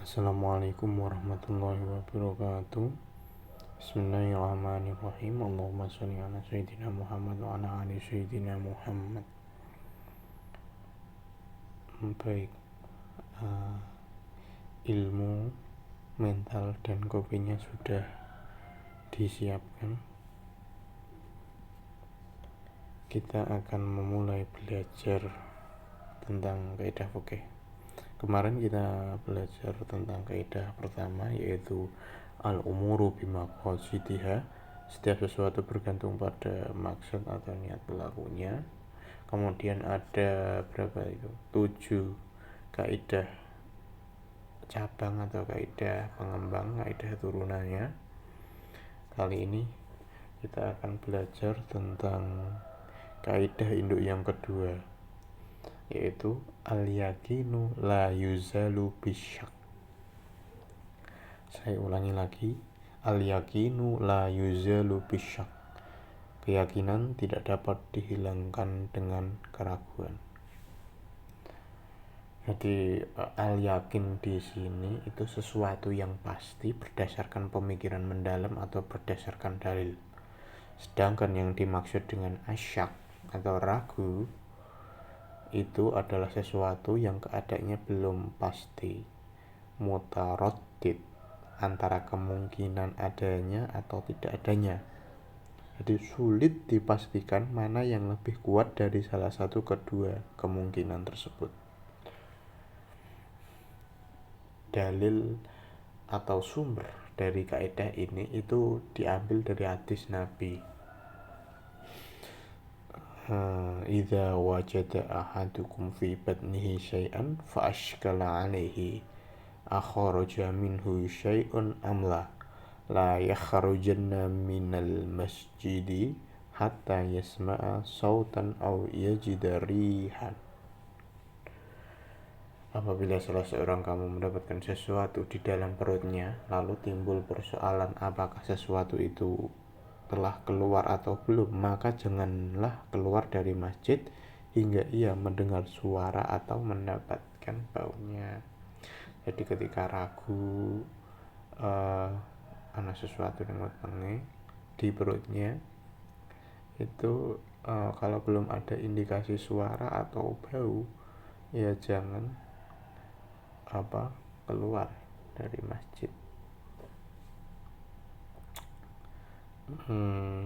Assalamualaikum warahmatullahi wabarakatuh. Bismillahirrahmanirrahim. Allahumma sholli ala sayyidina Muhammad wa ala ali sayyidina Muhammad. Baik, uh, ilmu mental dan kopinya sudah disiapkan. Kita akan memulai belajar tentang kaidah fikih. Kemarin kita belajar tentang kaidah pertama, yaitu al-umuru bimaqasidiha. Setiap sesuatu bergantung pada maksud atau niat pelakunya. Kemudian ada berapa itu? 7 kaidah cabang atau kaidah pengembang, kaidah turunannya. Kali ini kita akan belajar tentang kaidah induk yang kedua, yaitu al-yaqinu la yuzalu bisyak. Saya ulangi lagi, al-yaqinu la yuzalu bisyak. Keyakinan tidak dapat dihilangkan dengan keraguan. Jadi al-yakin di sini itu sesuatu yang pasti berdasarkan pemikiran mendalam atau berdasarkan dalil. Sedangkan yang dimaksud dengan asyak atau ragu itu adalah sesuatu yang keadaannya belum pasti, mutaraddid, antara kemungkinan adanya atau tidak adanya. Jadi sulit dipastikan mana yang lebih kuat dari salah satu kedua kemungkinan tersebut. Dalil atau sumber dari kaidah ini itu diambil dari hadis Nabi. Idza wajada ahadukum fi batnihi syai'an fa ashkala 'alaihi akhraja minhu syai'un amla la yakhrujanna minal masjidi hatta yasma'a sautan aw yajida rihan. Apabila salah seorang kamu mendapatkan sesuatu di dalam perutnya, lalu timbul persoalan apakah sesuatu itu telah keluar atau belum, maka janganlah keluar dari masjid hingga ia mendengar suara atau mendapatkan baunya. Jadi ketika ragu ada sesuatu yang wetenge di perutnya itu, kalau belum ada indikasi suara atau bau, ya jangan keluar dari masjid.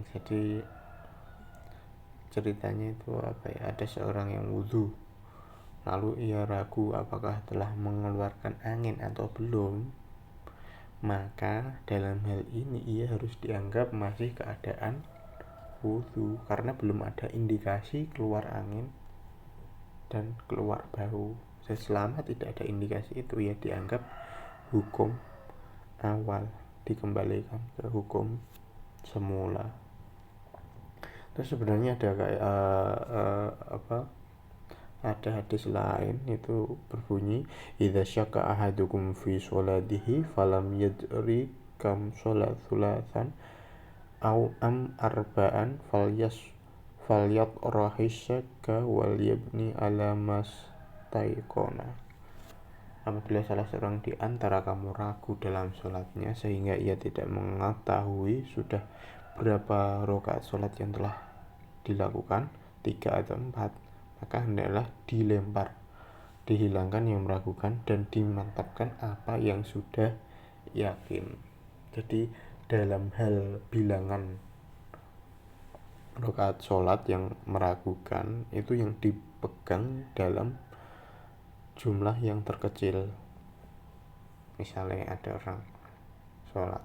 Jadi ceritanya itu ada seorang yang wudhu, lalu ia ragu apakah telah mengeluarkan angin atau belum. Maka dalam hal ini ia harus dianggap masih keadaan wudhu, karena belum ada indikasi keluar angin dan keluar bau. Selama tidak ada indikasi itu, ya dianggap hukum awal, dikembalikan ke hukum semula. Terus sebenarnya ada kayak ada hadis lain itu berbunyi, idza syaka ahadukum fi sholatihi falam yadri kam sholat tsulatan au am arba'an falyat rahisaka wal yabni ala mas taikona. Apabila salah seorang di antara kamu ragu dalam sholatnya sehingga ia tidak mengetahui sudah berapa rakaat sholat yang telah dilakukan, 3 atau 4, maka hendaklah dihilangkan yang meragukan dan dimantapkan apa yang sudah yakin. Jadi dalam hal bilangan rakaat sholat yang meragukan itu yang dipegang dalam jumlah yang terkecil. Misalnya ada orang sholat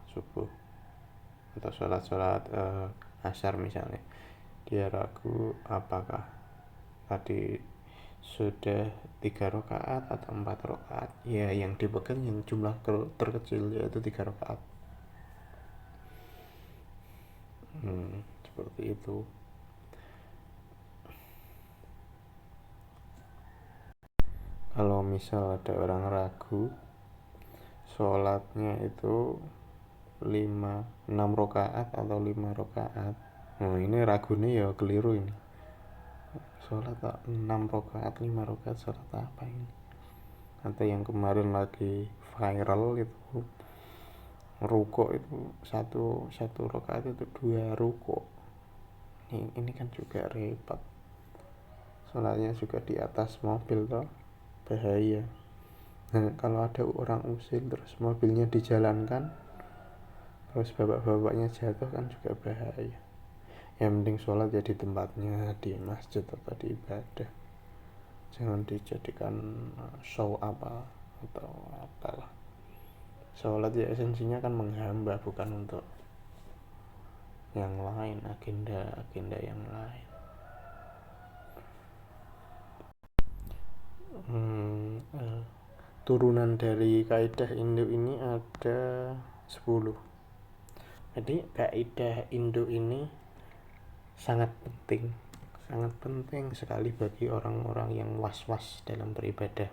subuh atau sholat asar misalnya, dia ragu apakah tadi sudah 3 rakaat atau 4 rakaat, ya yang dipegang yang jumlah terkecil, yaitu 3 rakaat. Seperti itu. Kalau misal ada orang ragu sholatnya itu 6 rakaat atau 5 rakaat, ini ragu nih ya keliru ini. sholat 6 rakaat 5 rakaat sholat apa ini? Atau yang kemarin lagi viral itu rukuk itu satu rakaat itu 2 rukuk. Ini kan juga repot, sholatnya juga di atas mobil toh, bahaya. Nah, kalau ada orang usil terus mobilnya dijalankan terus bapak-bapaknya jatuh kan juga bahaya. Yang penting sholat ya di tempatnya, di masjid atau di ibadah, jangan dijadikan show apa atau apalah. Sholat ya esensinya kan menghamba, bukan untuk yang lain, agenda yang lain. Turunan dari kaidah induk ini ada 10. Jadi kaidah induk ini sangat penting sekali bagi orang-orang yang was-was dalam beribadah.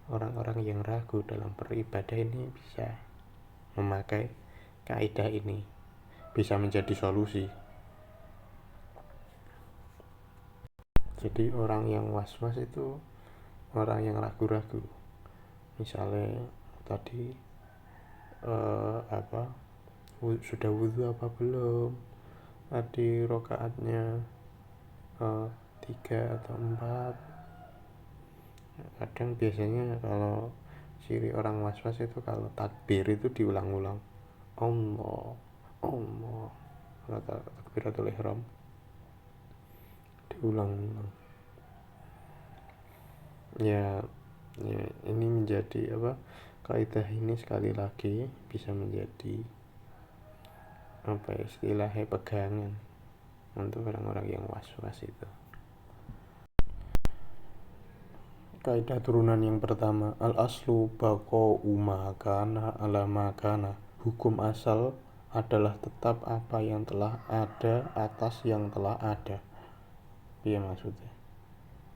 Orang-orang yang ragu dalam beribadah ini bisa memakai kaidah ini, bisa menjadi solusi. Jadi orang yang was-was itu orang yang ragu-ragu. Misalnya tadi sudah wudhu apa belum, tadi rokaatnya 3 atau 4. Kadang biasanya kalau ciri orang was-was itu kalau takbir itu diulang-ulang, Allah Allah, kalau takbiratul ihram diulang-ulang. Ya ini menjadi kaidah ini sekali lagi bisa menjadi istilahnya pegangan untuk orang-orang yang was-was itu. Kaidah turunan yang pertama, al aslu baqa'u ma kana ala ma kana. Hukum asal adalah tetap apa yang telah ada atas yang telah ada. Iya maksudnya.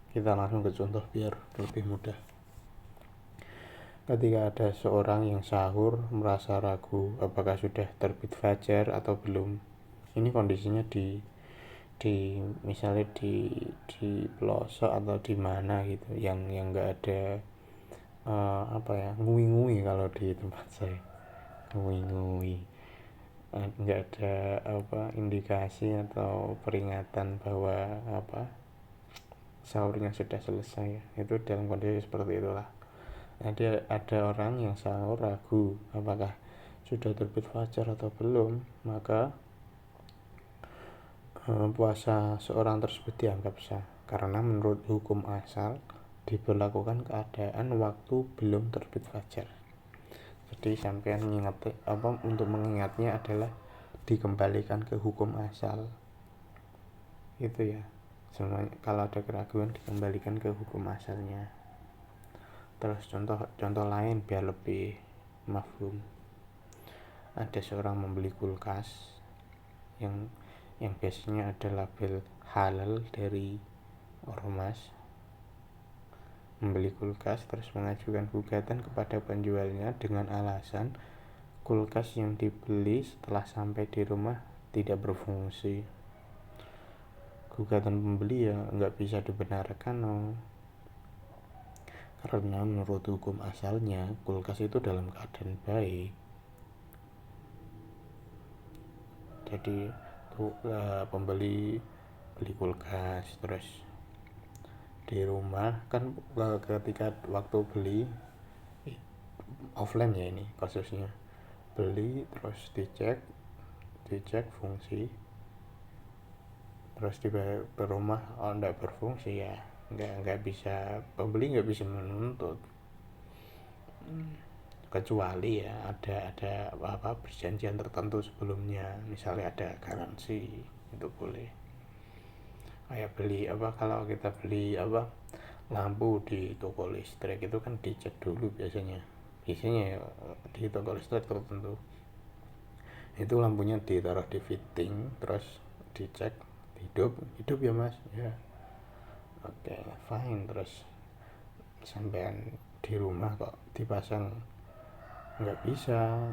Kita langsung ke contoh biar lebih mudah. Ketika ada seorang yang sahur merasa ragu apakah sudah terbit fajar atau belum. Ini kondisinya misalnya di pelosok atau di mana gitu, yang enggak ada ngui-ngui. Kalau di tempat saya ngui-ngui, enggak ada indikasi atau peringatan bahwa sahurnya sudah selesai. Itu dalam kondisi seperti itulah. Ada orang yang sahur ragu apakah sudah terbit fajar atau belum, maka puasa seorang tersebut dianggap sah karena menurut hukum asal diberlakukan keadaan waktu belum terbit fajar. Jadi sampean untuk mengingatnya adalah dikembalikan ke hukum asal itu ya. Semuanya kalau ada keraguan dikembalikan ke hukum asalnya. Terus contoh lain biar lebih mafhum. Ada seorang membeli kulkas yang biasanya ada label halal dari ormas, membeli kulkas terus mengajukan gugatan kepada penjualnya dengan alasan kulkas yang dibeli setelah sampai di rumah tidak berfungsi. Gugatan pembeli ya nggak bisa dibenarkan karena menurut hukum asalnya kulkas itu dalam keadaan baik. Jadi pembeli beli kulkas terus di rumah kan, ketika waktu beli offline ya, ini kasusnya beli terus dicek fungsi, terus di rumah enggak berfungsi ya nggak bisa, pembeli nggak bisa menuntut kecuali ya ada perjanjian tertentu sebelumnya, misalnya ada garansi, itu boleh. Kayak beli kalau kita beli lampu di toko listrik itu kan dicek dulu biasanya ya, di toko listrik tertentu itu lampunya ditaruh di fitting terus dicek hidup ya mas ya, oke, fine. Terus sampean di rumah kok dipasang nggak bisa,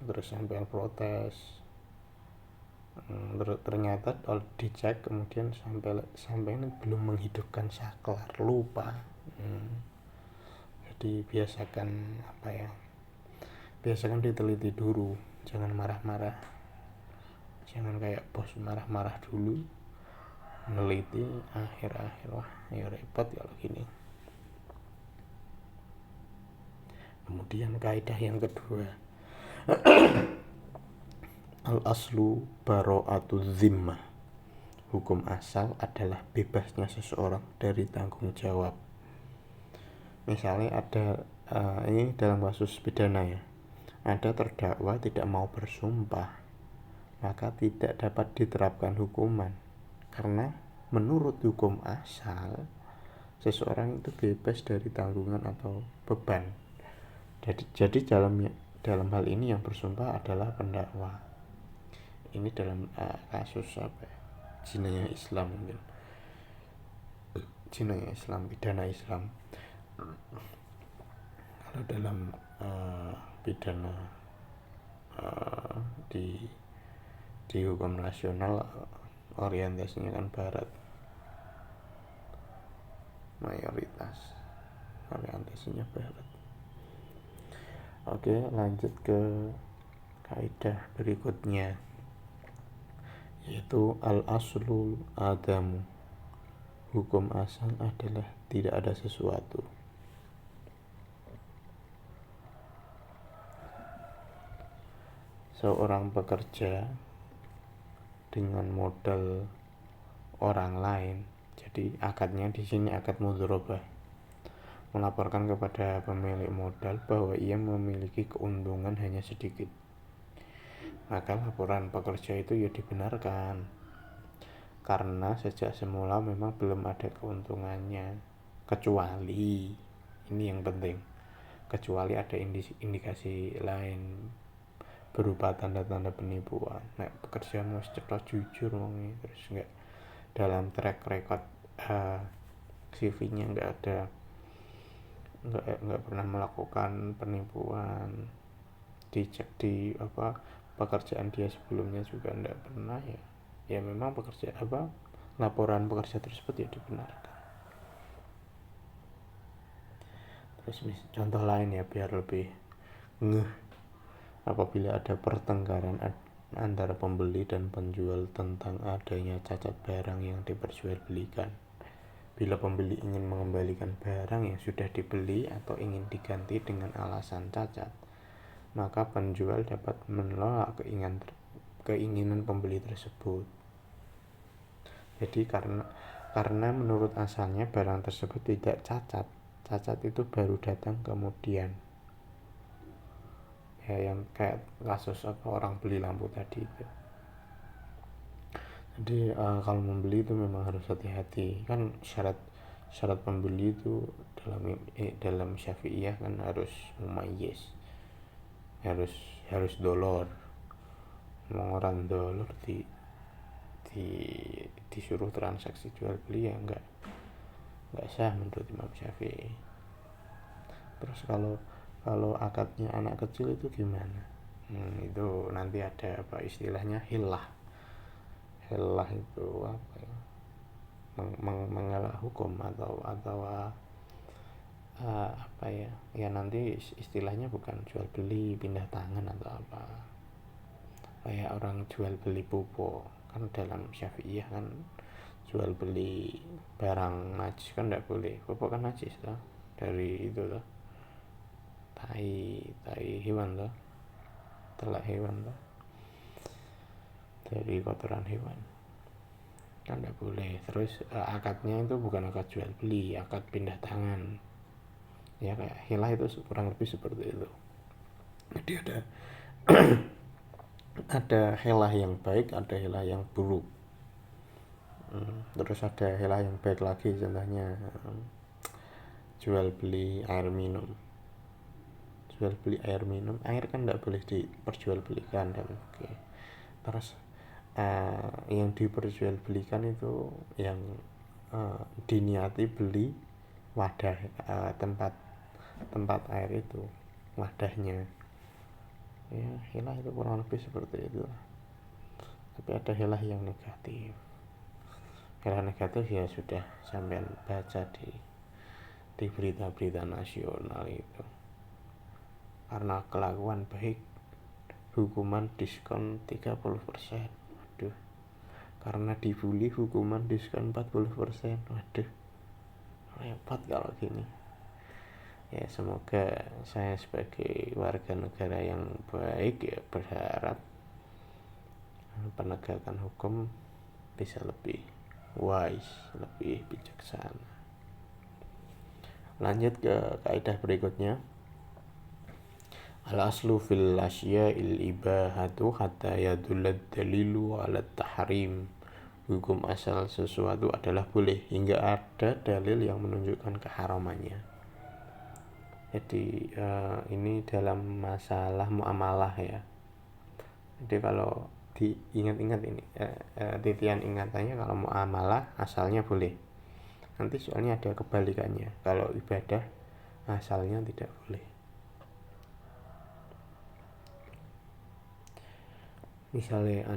terus sampean protes, Ternyata dicek kemudian sampai belum menghidupkan saklar, lupa. Jadi biasakan diteliti dulu, jangan marah-marah, jangan kayak bos marah-marah dulu, meneliti akhir-akhir, wah ya repot kalau gini. Kemudian kaidah yang kedua, al aslu baro'atu zimmah, hukum asal adalah bebasnya seseorang dari tanggung jawab. Misalnya ada ini dalam kasus pidana ya, ada terdakwa tidak mau bersumpah, maka tidak dapat diterapkan hukuman, karena menurut hukum asal seseorang itu bebas dari tanggungan atau beban. Jadi dalam hal ini yang bersumpah adalah pendakwa. Ini dalam kasus jinayah Islam, mungkin jinayah Islam, pidana Islam. Kalau dalam pidana di hukum nasional orientasinya kan barat, mayoritas orientasinya barat. Oke, lanjut ke kaidah berikutnya, yaitu al aslul adamu, hukum asal adalah tidak ada sesuatu. Seorang bekerja dengan modal orang lain, jadi akadnya di sini akad mudharabah, melaporkan kepada pemilik modal bahwa ia memiliki keuntungan hanya sedikit, maka laporan pekerja itu ya dibenarkan, karena sejak semula memang belum ada keuntungannya, kecuali ini yang penting, kecuali ada indikasi lain berupa tanda-tanda penipuan. Nah, pekerja harus cepat jujur wong, terus enggak dalam track record CV-nya enggak pernah melakukan penipuan, dicek di pekerjaan dia sebelumnya juga enggak pernah, ya memang laporan pekerja tersebut ya dibenarkan. Terus contoh lain ya biar lebih ngeh, apabila ada pertengkaran antara pembeli dan penjual tentang adanya cacat barang yang diperjualbelikan. Bila pembeli ingin mengembalikan barang yang sudah dibeli atau ingin diganti dengan alasan cacat, maka penjual dapat menolak keinginan pembeli tersebut. Jadi karena menurut asalnya barang tersebut tidak cacat itu baru datang kemudian. Ya, yang kayak kasus orang beli lampu tadi itu. Jadi kalau membeli itu memang harus hati-hati, kan syarat pembeli itu dalam Syafi'iyah kan harus mumayyiz, harus dolor. Orang dolor disuruh transaksi jual beli ya enggak sah menurut Imam Syafi'i. Terus kalau akadnya anak kecil itu gimana? Itu nanti ada istilahnya hilah itu mengelak hukum atau ya nanti istilahnya bukan jual beli, pindah tangan atau apa, kayak orang jual beli pupuk kan dalam Syafi'iyah kan, jual beli barang najis kan tidak boleh, pupuk kan najis toh, dari itu toh tai hewan toh, telak hewan toh, dari kotoran hewan kan tidak boleh. Terus akadnya itu bukan akad jual beli, akad pindah tangan ya, kayak hilah itu kurang lebih seperti itu. Jadi ada hilah yang baik, ada hilah yang buruk. Terus ada hilah yang baik lagi, contohnya jual beli air minum, air kan tidak boleh diperjualbelikan dan terus yang diperjualbelikan itu yang diniati beli wadah, tempat air itu, wadahnya ya, hilah itu kurang lebih seperti itu. Tapi ada hilah yang negatif. Hilah negatif ya sudah sampai baca di berita-berita nasional itu. Karena kelakuan baik, hukuman diskon 30%. Waduh. Karena dibully, hukuman diskon 40%. Waduh, repot kalau gini. Ya semoga saya sebagai warga negara yang baik ya berharap penegakan hukum bisa lebih wise, lebih bijaksana. Lanjut ke kaidah berikutnya. Al-aslu fil asya'il ibahatu hatta yadullad dalilu ala tahrim. Hukum asal sesuatu adalah boleh hingga ada dalil yang menunjukkan keharamannya. Jadi ini dalam masalah muamalah ya. Jadi kalau diingat-ingat ini titian ingatannya, kalau muamalah asalnya boleh. Nanti soalnya ada kebalikannya. Kalau ibadah asalnya tidak boleh. Misalnya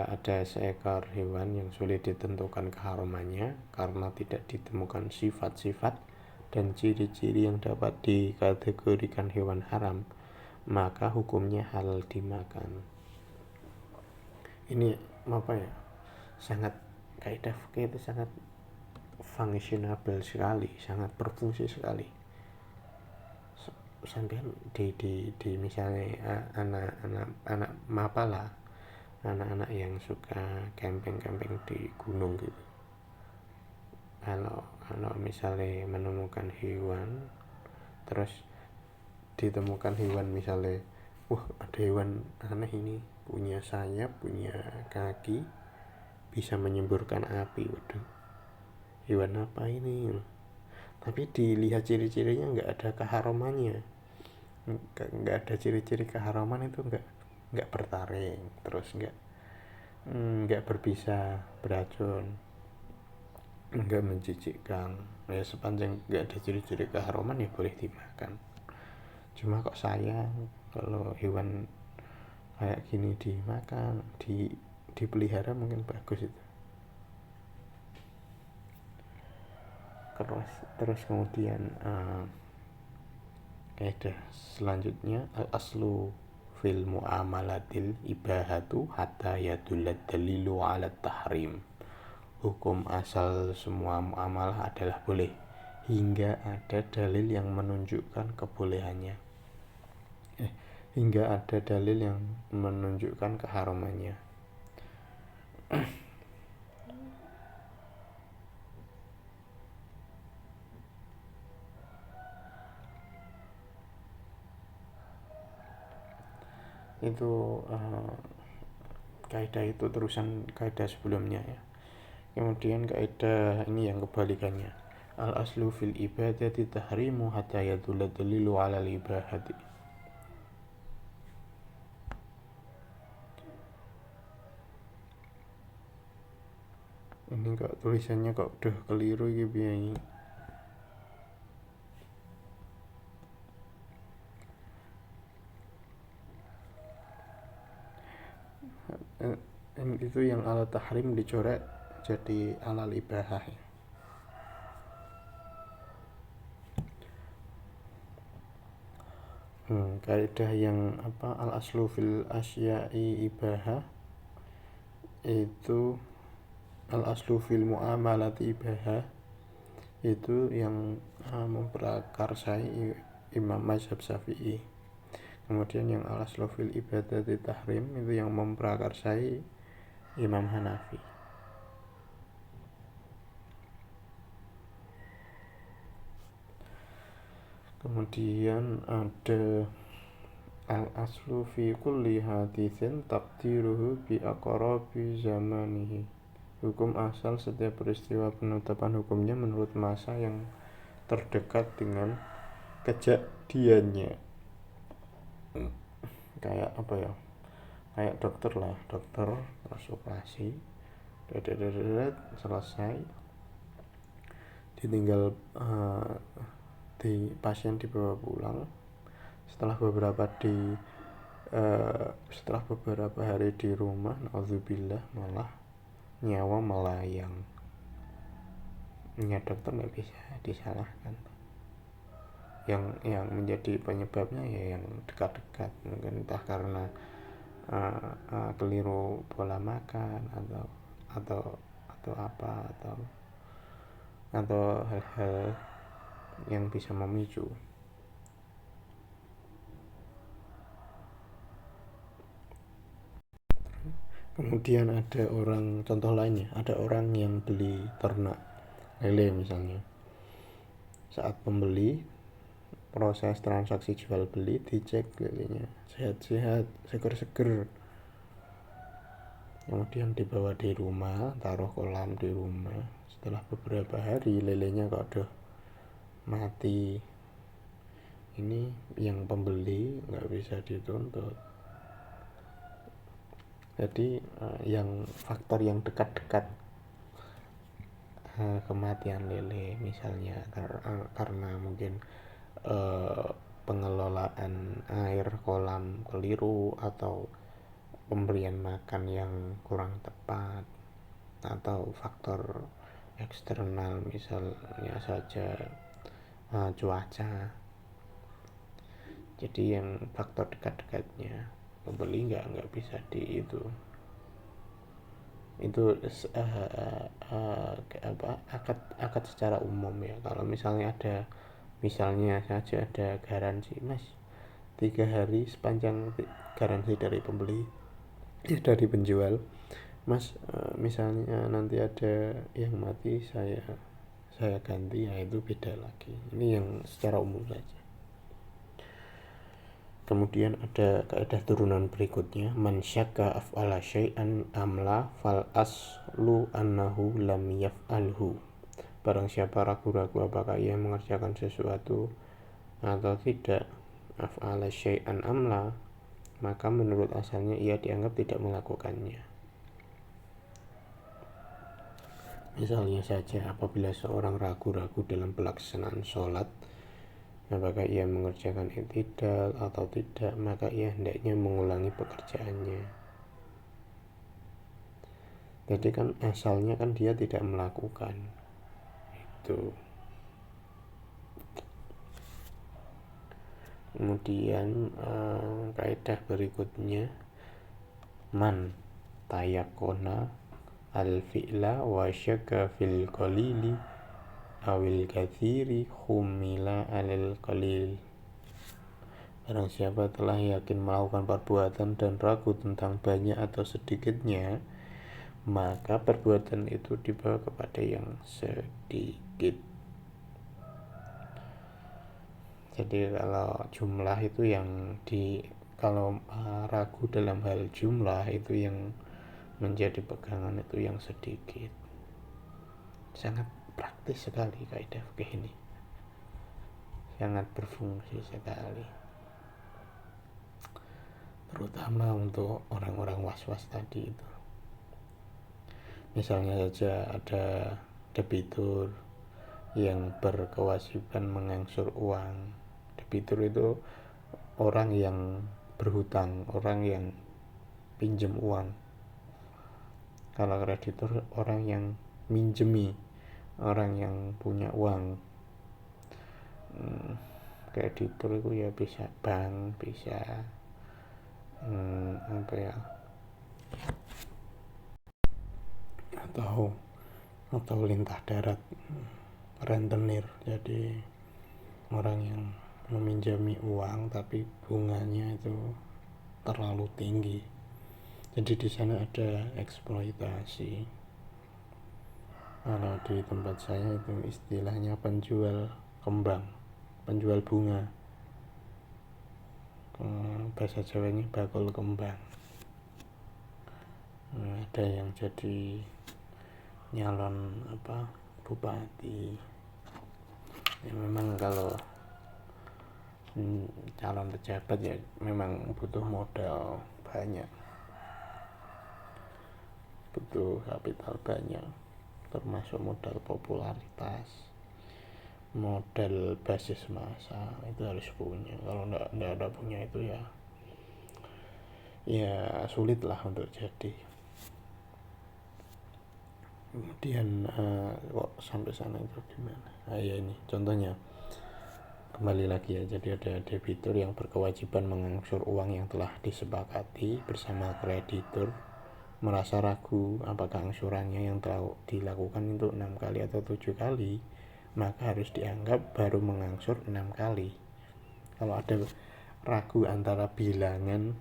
ada seekor hewan yang sulit ditentukan keharamannya karena tidak ditemukan sifat-sifat dan ciri-ciri yang dapat dikategorikan hewan haram, maka hukumnya halal dimakan. Ini apa ya? Sangat kaidah fikih itu sangat fungsional sekali, sangat berfungsi sekali. Sampai di misalnya anak mapalah, anak-anak yang suka camping di gunung gitu, kalau misalnya menemukan hewan, terus ditemukan hewan misalnya, wah ada hewan aneh ini, punya sayap, punya kaki, bisa menyemburkan api. Waduh, hewan apa ini? Tapi dilihat ciri-cirinya nggak ada keharamannya, nggak ada ciri-ciri keharaman itu, nggak bertaring, terus nggak berbisa, beracun, nggak menjijikkan. Ya sepanjang nggak ada ciri-ciri keharaman ya boleh dimakan. Cuma kok sayang kalau hewan kayak gini dimakan, dipelihara mungkin bagus itu. Terus kemudian kaidah selanjutnya, al aslu fil muamalatil ibahatu hatta yadullad dalilu ala tahrim. Hukum asal semua muamalah adalah boleh hingga ada dalil yang menunjukkan kebolehannya. Hingga ada dalil yang menunjukkan keharamannya. Itu kaidah itu terusan kaidah sebelumnya ya. Kemudian kaidah ini yang kebalikannya. Al aslu fil ibadati tahrimu hatta yadulla dalilu ala ibahati. Ini kok tulisannya kok udah keliru gitu ya ini. Itu yang ala tahrim dicoret jadi alal ibahah ya. Kaidah yang al aslu fil asya'i ibahah itu, al aslu fil muamalati ibahah itu yang memprakarsai Imam Mazhab Syafi'i. Kemudian yang al aslu fil ibadati tahrim itu yang memprakarsai Imam Hanafi. Kemudian ada al-aslu fi kulli hadithin taqdiruhu bi aqrabi zamanihi. Hukum asal setiap peristiwa penetapan hukumnya menurut masa yang terdekat dengan kejadiannya. Kayak apa ya? Kayak dokter lah, dokter terus operasi, selesai, ditinggal di pasien dibawa pulang. Setelah beberapa setelah beberapa hari di rumah, naudzubillah, malah nyawa melayang. Ya dokter nggak bisa disalahkan. Yang menjadi penyebabnya ya yang dekat-dekat, mungkin entah karena keliru pola makan atau apa atau hal-hal yang bisa memicu. Kemudian ada contoh lainnya, ada orang yang beli ternak lele misalnya. Saat pembeli, proses transaksi jual beli, dicek lelenya sehat-sehat, seger-seger. Kemudian dibawa di rumah, taruh kolam di rumah. Setelah beberapa hari lelenya kok udah mati. Ini yang pembeli nggak bisa dituntut. Jadi yang faktor yang dekat-dekat kematian lele misalnya karena mungkin pengelolaan air kolam keliru atau pemberian makan yang kurang tepat atau faktor eksternal misalnya saja cuaca. Jadi yang faktor dekat-dekatnya pembeli nggak bisa itu akad secara umum ya. Kalau misalnya saja ada garansi, mas 3 hari sepanjang garansi dari pembeli dari penjual, mas misalnya nanti ada yang mati saya ganti, ya itu beda lagi. Ini yang secara umum saja. Kemudian ada kaidah turunan berikutnya, man syakka af'ala syai'an amla fal aslu annahu lam yaf'alhu. Barang siapa ragu-ragu apakah ia mengerjakan sesuatu atau tidak, af'ala syai'an amla, maka menurut asalnya ia dianggap tidak melakukannya. Misalnya saja, apabila seorang ragu-ragu dalam pelaksanaan sholat, apakah ia mengerjakan i'tidal atau tidak, maka ia hendaknya mengulangi pekerjaannya. Jadi kan asalnya kan dia tidak melakukan itu. Kemudian kaidah berikutnya, man tayakona al-fi'la wa syakka fil qalili awil katsiri humila alil qalil. Barang siapa telah yakin melakukan perbuatan dan ragu tentang banyak atau sedikitnya, maka perbuatan itu dibawa kepada yang sedikit. Jadi kalau jumlah itu kalau ragu dalam hal jumlah itu yang menjadi pegangan itu yang sedikit. Sangat praktis sekali kaidah fikih ini, sangat berfungsi sekali, terutama untuk orang-orang was-was tadi itu. Misalnya saja ada debitur yang berkewajiban mengangsur uang. Debitur itu orang yang berhutang, orang yang pinjam uang. Kalau kreditur orang yang minjemi, orang yang punya uang. Kreditur itu ya bisa bank, bisa atau lintah darat, rentenir. Jadi orang yang meminjami uang tapi bunganya itu terlalu tinggi. Jadi di sana ada eksploitasi. Kalau di tempat saya itu istilahnya penjual kembang, penjual bunga. Bahasa Jawanya bakul kembang. Ada yang jadi nyalon bupati. Ya memang kalau calon pejabat ya memang butuh modal banyak, butuh kapital banyak, termasuk modal popularitas, modal basis massa itu harus punya. Kalau enggak ada punya itu ya ya sulit lah untuk jadi. Kemudian kok sampai sana itu gimana? Ya ini contohnya, kembali lagi ya, jadi ada debitur yang berkewajiban mengangsur uang yang telah disepakati bersama kreditur, merasa ragu apakah angsurannya yang telah dilakukan itu 6 kali atau 7 kali, maka harus dianggap baru mengangsur 6 kali. Kalau ada ragu antara bilangan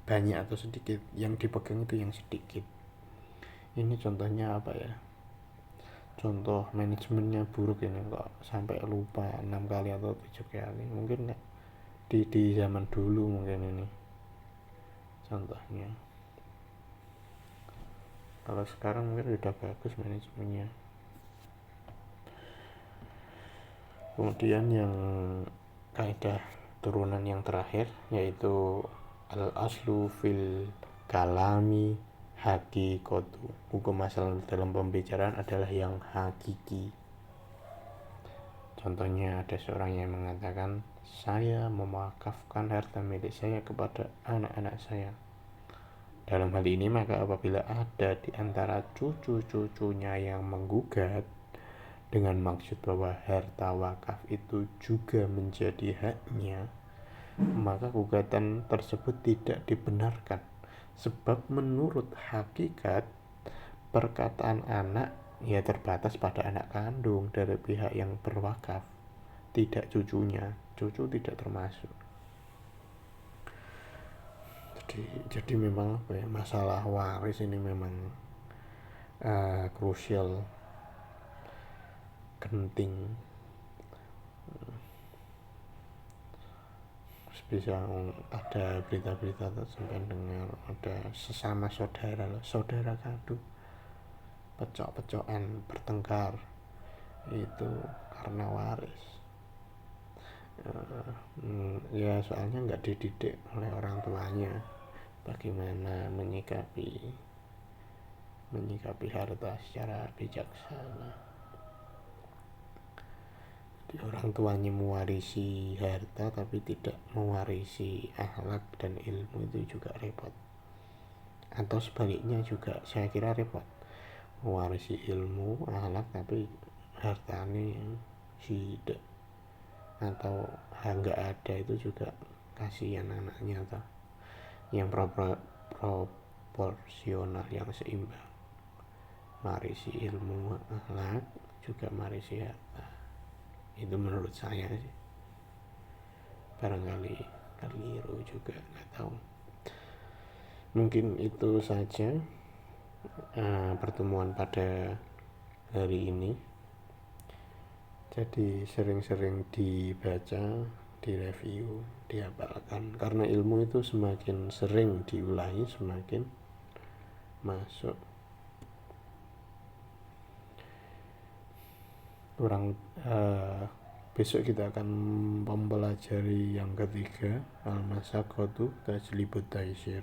banyak atau sedikit, yang dipegang itu yang sedikit. Ini contohnya apa ya? Contoh manajemennya buruk ini, kok sampai lupa 6 kali atau 7 kali. Mungkin di zaman dulu mungkin ini contohnya. Kalau sekarang mungkin udah bagus manajemennya. Kemudian yang kaidah turunan yang terakhir yaitu al-aslu fil kalami hakikotu. Hukum asal dalam pembicaraan adalah yang hakiki. Contohnya ada seorang yang mengatakan, saya mewakafkan harta milik saya kepada anak-anak saya. Dalam hal ini maka apabila ada di antara cucu-cucunya yang menggugat dengan maksud bahwa harta wakaf itu juga menjadi haknya, maka gugatan tersebut tidak dibenarkan, sebab menurut hakikat perkataan anak ya terbatas pada anak kandung dari pihak yang berwakaf, tidak cucunya. Cucu tidak termasuk. Jadi memang masalah waris ini memang krusial, penting. Bisa ada berita-berita sampai dengar ada sesama saudara kandung pecok-pecokan bertengkar itu karena waris. Ya soalnya nggak dididik oleh orang tuanya bagaimana menyikapi harta secara bijaksana. Jadi orang tuanya mewarisi harta tapi tidak mewarisi akhlak dan ilmu, itu juga repot. Atau sebaliknya juga saya kira repot, mewarisi ilmu akhlak tapi hartanya tidak atau nggak ada, itu juga kasihan anaknya. Atau yang proporsional, yang seimbang, marisi ilmu akhlak juga marisi harta. Itu menurut saya sih, barangkali keliru juga, nggak tahu. Mungkin itu saja pertemuan pada hari ini. Jadi sering-sering dibaca, direview, dihafalkan, karena ilmu itu semakin sering diulangi semakin masuk. Besok kita akan mempelajari yang ketiga, al-masyaqqatu tajlibut taysir.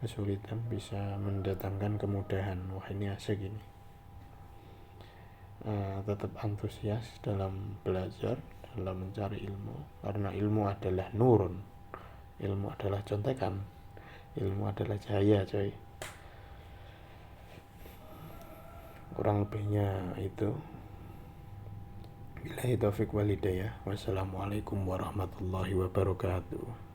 Kesulitan bisa mendatangkan kemudahan. Wah, ini asik ini. Tetap antusias dalam belajar, dalam mencari ilmu, karena ilmu adalah nurun, ilmu adalah contekan, ilmu adalah cahaya, coy. Kurang lebihnya itu. Billahi taufiq wal hidayah. Wassalamualaikum warahmatullahi wabarakatuh.